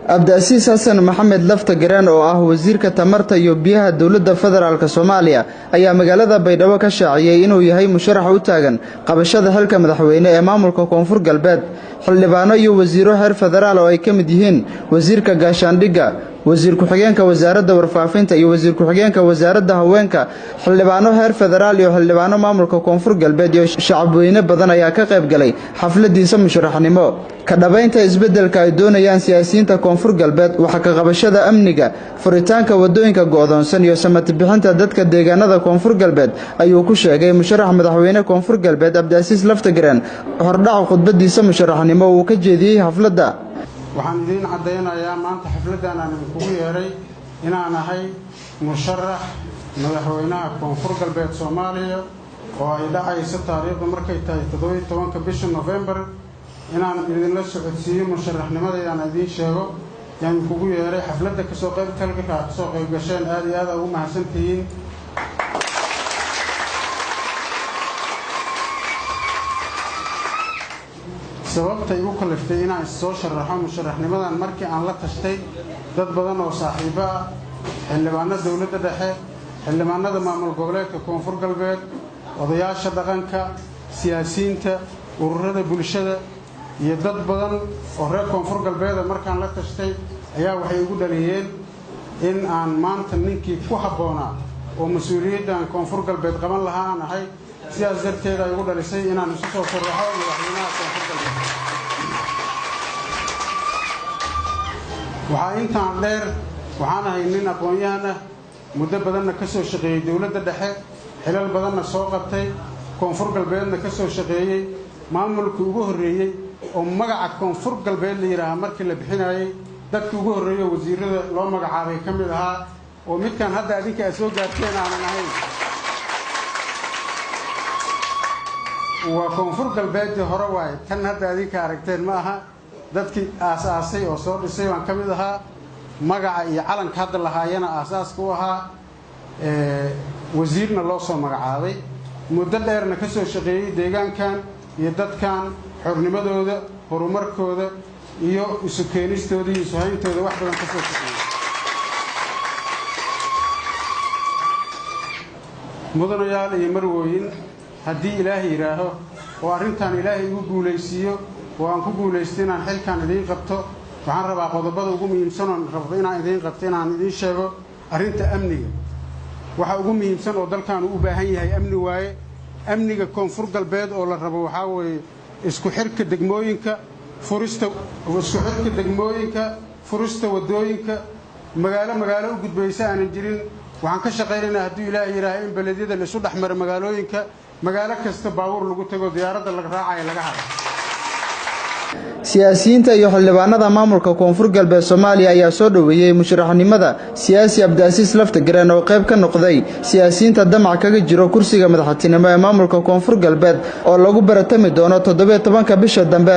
Abdiasiis Xasan Maxamed Laftagareen oo ah wasiirka tamarta iyo biyaha dawladda federaalka Soomaaliya ayaa magaalada Baydhabo ka shaaciyay inuu yahay musharax u taagan qabashada xilka madaxweyne ee maamulka Koonfur Galbeed. Xildhibaano iyo wasiiro heer federaal oo ay ka mid yihiin wasiirka gaashaandhigga, wasiir ku-xigeenka wasaaradda warfaafinta iyo wasiir ku-xigeenka wasaaradda haweenka, xildhibaano heer federaal iyo xildhibaano maamulka Koonfur Galbeed iyo shacabweyne badan ayaa ka qayb galay xafladiisa musharaxnimo. Ka dhabaynta isbeddelka ay doonayaan siyaasiyiinta Koonfur Galbeed waxa ka qabashada amniga, furitaanka wadooyinka go'doonsan iyo samati bixinta dadka deegaanada Koonfur Galbeed ayuu ku sheegay musharax madaxweyne Koonfur Galbeed Abdiasiis Laftagareen hordhac khudbadiisa musharaxnimo uu ka jeediyay xafladda. waxaan idin cadeynayaa maanta xafladan aan idinku yeeray inaan ahay musharax madaxweynaha Koonfur Galbeed Soomaaliya oo ay dhacayso taariikhdu markay tahay 17 bisha November inaan idin la socodsiiyo musharaxnimadii aan idin sheego yaan kugu yeeray xafladda ka soo qayb gasheen aad iyo aad ugu mahadsantihiin. sababta igu kaliftay inaan soo sharaxo musharaxnimadan markii aan la tashtay dad badan oo saaxiibo ah, xildhibaanada dawladda dhexe, xildhibaanada maamul goboleedka Koonfur Galbeed, odayaasha dhaqanka, siyaasiyiinta, ururada bulshada iyo dad badan oo reer Koonfur Galbeed markaan la tashtay ayaa waxay igu dhaliyeen in aan maanta ninkii ku habboonaa oo mas'uuliyaddan Koonfur Galbeed qaban lahaa aan ahay. sidaas darteed ay ugu dhalisay inaan isu soo sharaxo madaxweynaha Koonfur Galbeed. waxaa intaan dheer waxaan ahay nin aqoon-yahan ah, muddo badanna ka soo shaqeeyay dawladda dhexe, xilal badanna soo qabtay, Koonfur Galbeedna ka soo shaqeeyay, maamulkii ugu horreeyay oo magaca Koonfur Galbeed la yiraahdo markii la bixinayay dadkii ugu horreeyay wasiirada loo magacaabay ka mid ahaa oo midkan hadda adinka soo gaarteen aanan ahayn. waa Koonfur Galbeed hore waay tan hadda adinka aragteen ma aha. dadkii aasaasay oo soo dhisay waan ka mid ahaa, magaca iyo calanka hadda lahaayana aasaaska u ahaa, wasiirna loo soo magacaabay, muddo dheerna ka soo shaqeeyay deegaankan iyo dadkan xornimadooda, horumarkooda iyo isu keenistooda iyo isu hayntooda wax badan ka soo shaqeeyay. mudanayaal iyo marwooyin, haddii ilaahay yiraaho oo arrintan ilaahay igu guuleysiiyo oo aan ku guuleystay inaan xilkan idin qabto, waxaan rabaa qodobada ugu muhiimsan oo rabto inaan idin qabto inaan idin sheego. arrinta amniga waxa ugu muhiimsan oo dalkan u baahan yahay amni waaye. amniga Koonfur Galbeed oo la rabo waxa weeye isku xirka degmooyinka, furista wadooyinka, magaalo u gudbaysa aan jirin. waxaan ka shaqeynaynaa haddii ilaahay yiraaho in belediyada la isu dhaxmaro magaalooyinka, magaalo kasta baabuur lagu tago, diyaaradda laga raacayo laga hado. siyaasiyiinta iyo xildhibaanada maamulka Koonfur Galbeed Soomaaliya ayaa soo dhaweeyay musharaxnimada siyaasi Abdiasiis Laftagareen oo qayb ka noqday siyaasiyiinta damac kaga jiro kursiga madaxtinimo ee maamulka Koonfur Galbeed oo lagu baratami doono 17 bisha dambe.